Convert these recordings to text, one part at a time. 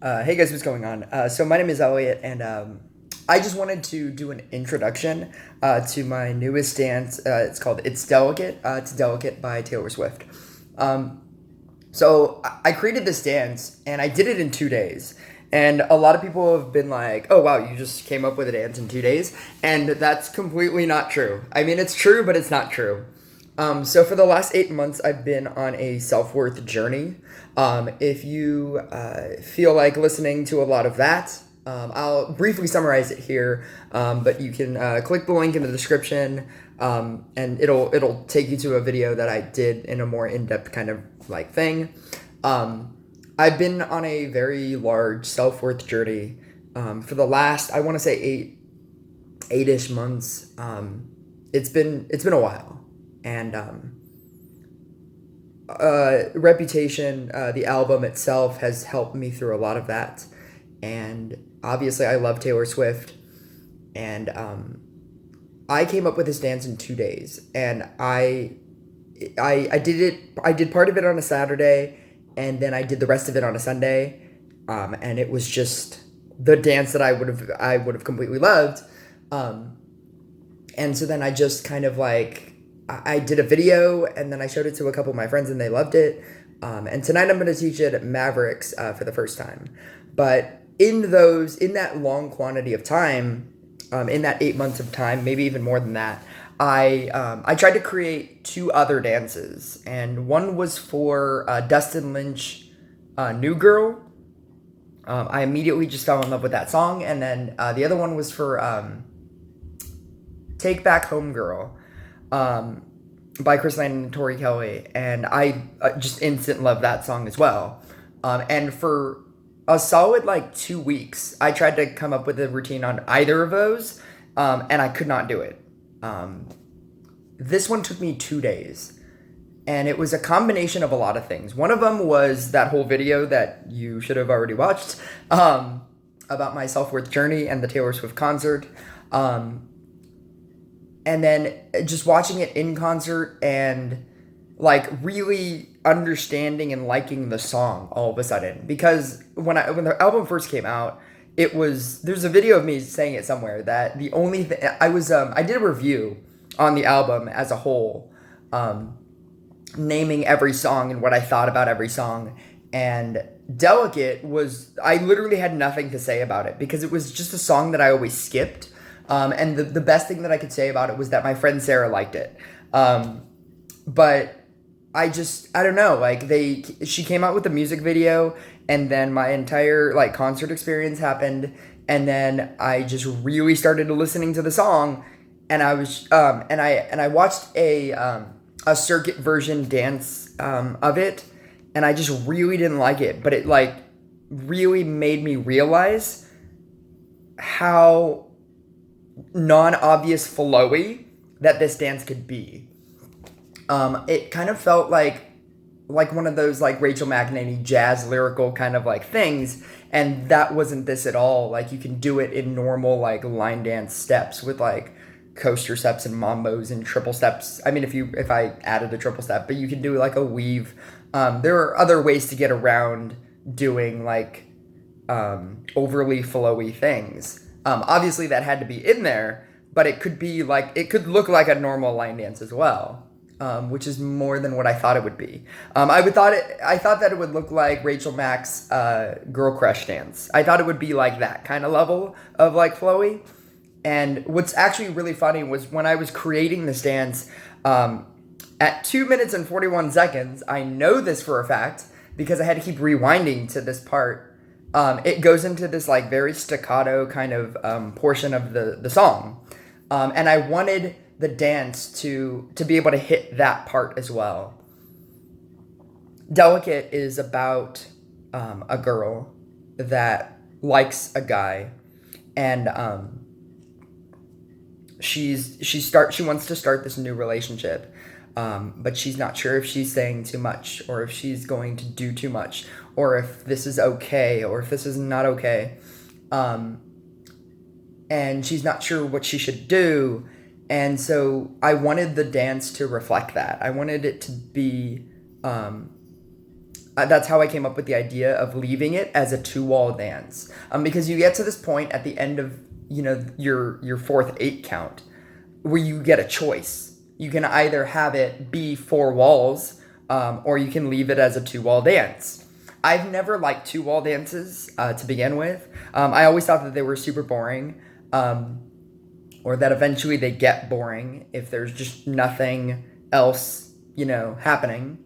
Hey guys, what's going on? So my name is Elliot, and I just wanted to do an introduction to my newest dance. It's called "It's Delicate." It's "Delicate" by Taylor Swift. Um, so I created this dance, and I did it in 2 days. And a lot of people have been like, "Oh wow, you just came up with a dance in 2 days," and that's completely not true. I mean, it's true, but it's not true. So for the last 8 months, I've been on a self worth journey. If you feel like listening to a lot of that, I'll briefly summarize it here. But you can click the link in the description, and it'll take you to a video that I did in a more in depth kind of like thing. Um, I've been on a very large self worth journey for the last, I want to say, eight-ish months. It's been a while, and Reputation, the album itself, has helped me through a lot of that. And obviously, I love Taylor Swift, and I came up with this dance in 2 days, and I did it. I did part of it on a Saturday, and then I did the rest of it on a Sunday, and it was just the dance that I would have completely loved. Um, and so then I just kind of like I did a video, and then I showed it to a couple of my friends, and they loved it. And tonight I'm going to teach it at Mavericks for the first time. But in that long quantity of time, in that 8 months of time, maybe even more than that, I tried to create two other dances, and one was for Dustin Lynch, "New Girl." I immediately just fell in love with that song, and then the other one was for "Take Back Home Girl," um, by Chris Lane and Tori Kelly, and I just instant love that song as well. And for a solid like 2 weeks, I tried to come up with a routine on either of those, and I could not do it. Um, this one took me 2 days, and it was a combination of a lot of things. One of them was that whole video that you should have already watched, about my self worth journey and the Taylor Swift concert. Um, and then just watching it in concert and like really understanding and liking the song all of a sudden, because when the album first came out, there's a video of me saying it somewhere that the only thing I did a review on the album as a whole, um, naming every song and what I thought about every song. And Delicate was, I literally had nothing to say about it because it was just a song that I always skipped. And the best thing that I could say about it was that my friend Sarah liked it. But I don't know, like she came out with the music video, and then my entire like concert experience happened. And then I just really started listening to the song, and I watched a circuit version dance of it, and I just really didn't like it, but it like really made me realize how non-obvious flowy that this dance could be. It kind of felt like one of those like Rachel McEnany jazz lyrical kind of like things, and that wasn't this at all. Like you can do it in normal like line dance steps with like coaster steps and mambos and triple steps. I mean, if I added a triple step, but you can do like a weave. There are other ways to get around doing like overly flowy things. Obviously, that had to be in there, but it could look like a normal line dance as well, which is more than what I thought it would be. I thought that it would look like Rachel Mack's Girl Crush dance. I thought it would be like that kind of level of like flowy. And what's actually really funny was when I was creating this dance, at 2 minutes and 41 seconds, I know this for a fact because I had to keep rewinding to this part. It goes into this like very staccato kind of portion of the song, and I wanted the dance to be able to hit that part as well. Delicate is about a girl that likes a guy, and she wants to start this new relationship, but she's not sure if she's saying too much or if she's going to do too much or if this is okay or if this is not okay. Um, and she's not sure what she should do. And so I wanted the dance to reflect that. I wanted it to be that's how I came up with the idea of leaving it as a 2-wall dance. Because you get to this point at the end of, your fourth 8 count where you get a choice. You can either have it be 4 walls, or you can leave it as a 2-wall dance. I've never liked 2-wall dances to begin with. I always thought that they were super boring, or that eventually they get boring if there's just nothing else, happening.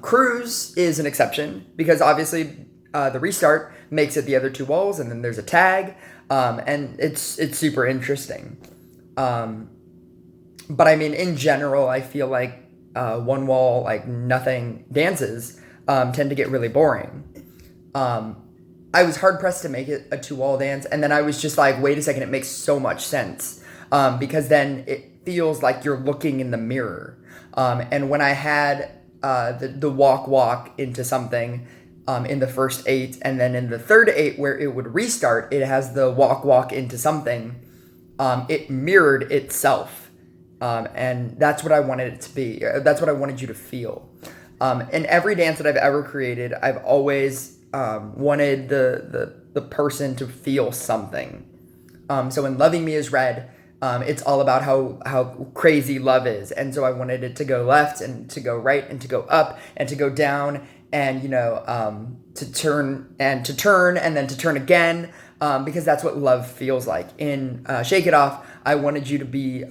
Cruise is an exception because obviously the restart makes it the other 2 walls, and then there's a tag, and it's super interesting. But I mean, in general, I feel like 1 wall, like nothing dances tend to get really boring. I was hard pressed to make it a 2-wall dance, and then I was just like, wait a second, it makes so much sense, because then it feels like you're looking in the mirror. And when I had the walk into something in the first 8, and then in the third 8 where it would restart, it has the walk into something. It mirrored itself, and that's what I wanted it to be. That's what I wanted you to feel. In every dance that I've ever created, I've always wanted the person to feel something. So in Loving Me Is Red, it's all about how crazy love is, and so I wanted it to go left and to go right and to go up and to go down, and to turn and then to turn again, because that's what love feels like. In Shake It Off, I wanted you to be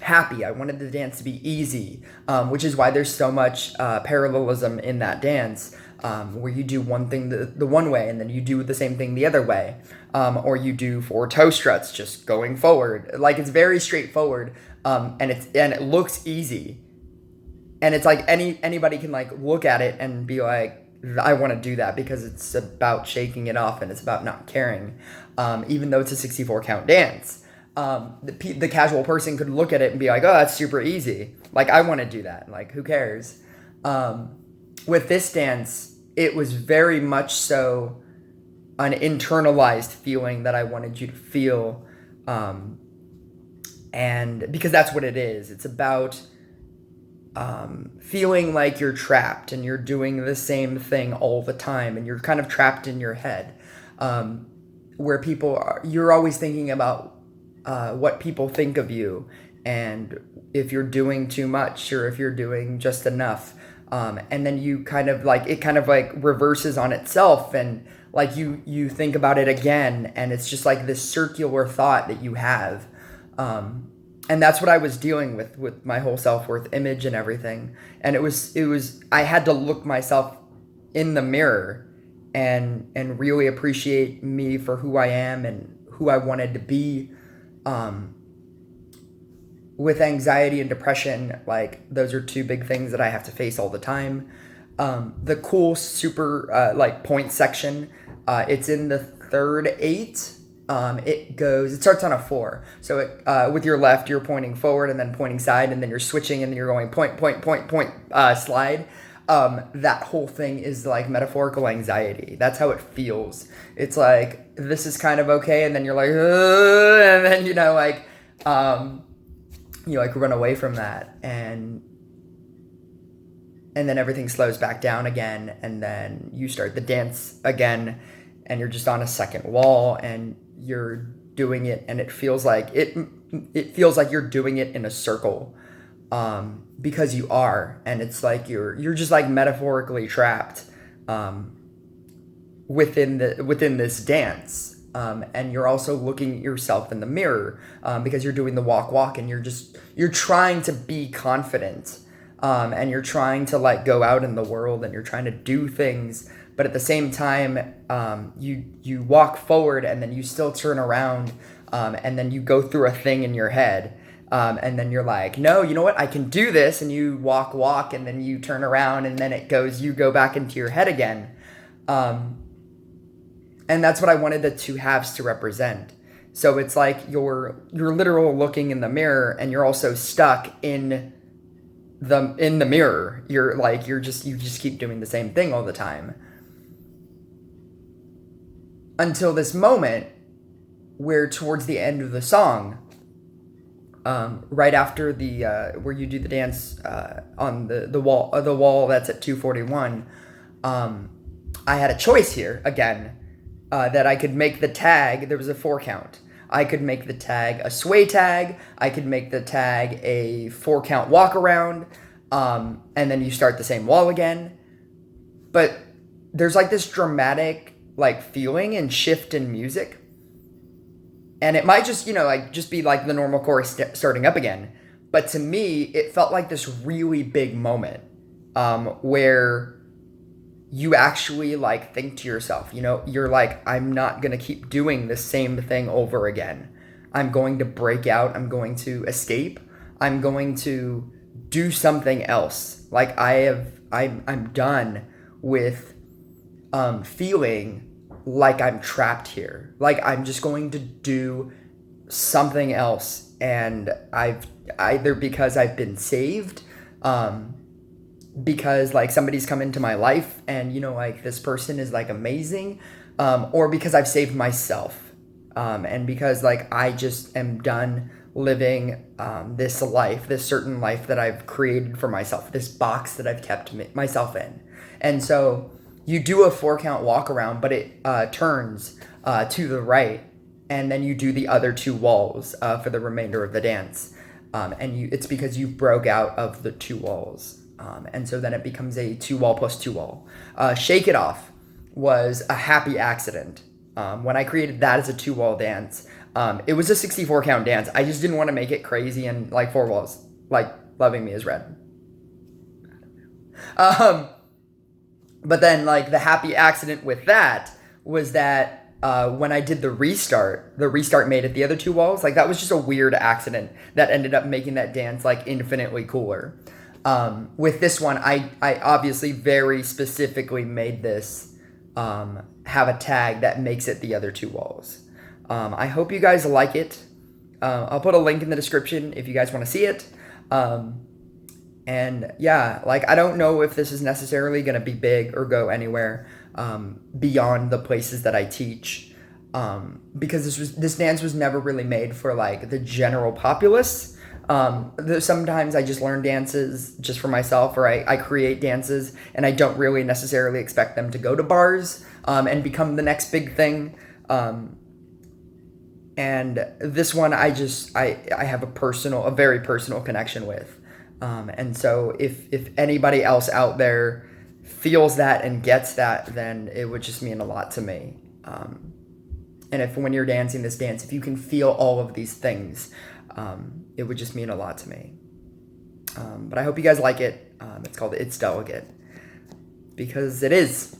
happy. I wanted the dance to be easy, which is why there's so much parallelism in that dance, where you do one thing the one way, and then you do the same thing the other way, or you do 4 toe struts just going forward. Like, it's very straightforward, and it looks easy, and it's like anybody can like look at it and be like, I want to do that, because it's about shaking it off and it's about not caring, even though it's a 64 count dance. The casual person could look at it and be like, oh, that's super easy. Like, I want to do that. Like, who cares? With this dance, it was very much so an internalized feeling that I wanted you to feel. And because that's what it is. It's about feeling like you're trapped and you're doing the same thing all the time, and you're kind of trapped in your head, where you're always thinking about what people think of you, and if you're doing too much or if you're doing just enough, and then you kind of like, it kind of like reverses on itself, and like you think about it again, and it's just like this circular thought that you have, and that's what I was dealing with my whole self-worth image and everything. And it was I had to look myself in the mirror and really appreciate me for who I am and who I wanted to be. With anxiety and depression, like, those are 2 big things that I have to face all the time. The cool super like point section, it's in the third 8. It starts on a 4. So with your left, you're pointing forward and then pointing side, and then you're switching and then you're going point, slide. That whole thing is like metaphorical anxiety. That's how it feels. It's like, this is kind of okay, and then you're like, and then you run away from that, and then everything slows back down again, and then you start the dance again, and you're just on a second wall, and you're doing it, and it feels like you're doing it in a circle, because you are, and it's like you're just like metaphorically trapped within this dance. And you're also looking at yourself in the mirror, because you're doing the walk, and you're trying to be confident, and you're trying to like go out in the world, and you're trying to do things, but at the same time, you walk forward, and then you still turn around, and then you go through a thing in your head, and then you're like, no, you know what, I can do this, and you walk, and then you turn around, and then you go back into your head again. And that's what I wanted the 2 halves to represent. So it's like you're literal looking in the mirror, and you're also stuck in the mirror. You just keep doing the same thing all the time. Until this moment where towards the end of the song, right after the where you do the dance on the wall that's at 241. I had a choice here again, that I could make the tag. There was a 4 count. I could make the tag a sway tag. I could make the tag a 4 count walk around, and then you start the same wall again. But there's like this dramatic like feeling and shift in music, and it might just like just be like the normal chorus starting up again. But to me, it felt like this really big moment, where you actually like think to yourself, you're like, I'm not going to keep doing the same thing over again. I'm going to break out. I'm going to escape. I'm going to do something else. Like I'm done with feeling like I'm trapped here. Like I'm just going to do something else. And I've either because I've been saved, because like somebody's come into my life and like this person is like amazing, or because I've saved myself, and because like I just am done living this life, this certain life that I've created for myself, this box that I've kept myself in. And so you do a 4 count walk around, but it turns to the right, and then you do the other 2 walls for the remainder of the dance, and it's because you broke out of the 2 walls. And so then it becomes a 2 wall plus 2 wall. Shake It Off was a happy accident. When I created that as a 2 wall dance, it was a 64 count dance. I just didn't want to make it crazy and like 4 walls, like Loving Me Is Red. But then like the happy accident with that was that when I did the restart made it the other 2 walls. Like that was just a weird accident that ended up making that dance like infinitely cooler. With this one, I obviously very specifically made this have a tag that makes it the other 2 walls. I hope you guys like it. I'll put a link in the description if you guys want to see it. And yeah, like I don't know if this is necessarily going to be big or go anywhere beyond the places that I teach, because this dance was never really made for like the general populace. Sometimes I just learn dances just for myself, or I create dances and I don't really necessarily expect them to go to bars and become the next big thing. And this one I have a very personal connection with. And so if anybody else out there feels that and gets that, then it would just mean a lot to me. And if when you're dancing this dance, if you can feel all of these things, it would just mean a lot to me. But I hope you guys like it. It's called It's Delicate, because it is.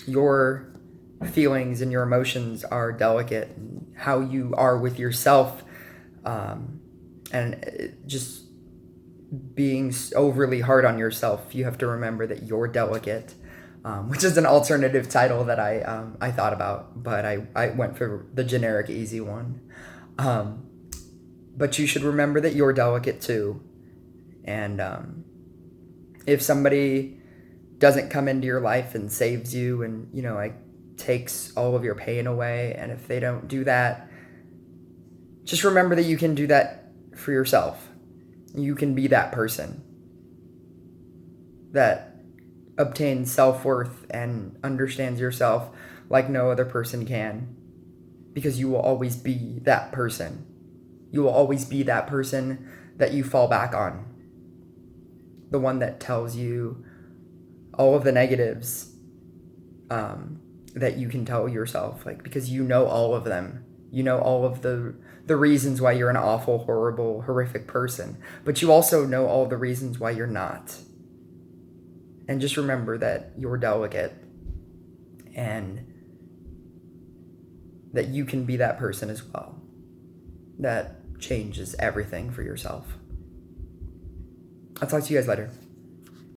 Your feelings and your emotions are delicate, and how you are with yourself, and just being overly hard on yourself, you have to remember that you're delicate, which is an alternative title that I thought about, but I went for the generic easy one. But you should remember that you're delicate too. And if somebody doesn't come into your life and saves you and, like takes all of your pain away, and if they don't do that, just remember that you can do that for yourself. You can be that person that obtains self-worth and understands yourself like no other person can, because you will always be that person. You will always be that person that you fall back on. The one that tells you all of the negatives that you can tell yourself, like, because you know all of them. You know all of the reasons why you're an awful, horrible, horrific person, but you also know all the reasons why you're not. And just remember that you're delicate, and that you can be that person as well. That changes everything for yourself. I'll talk to you guys later.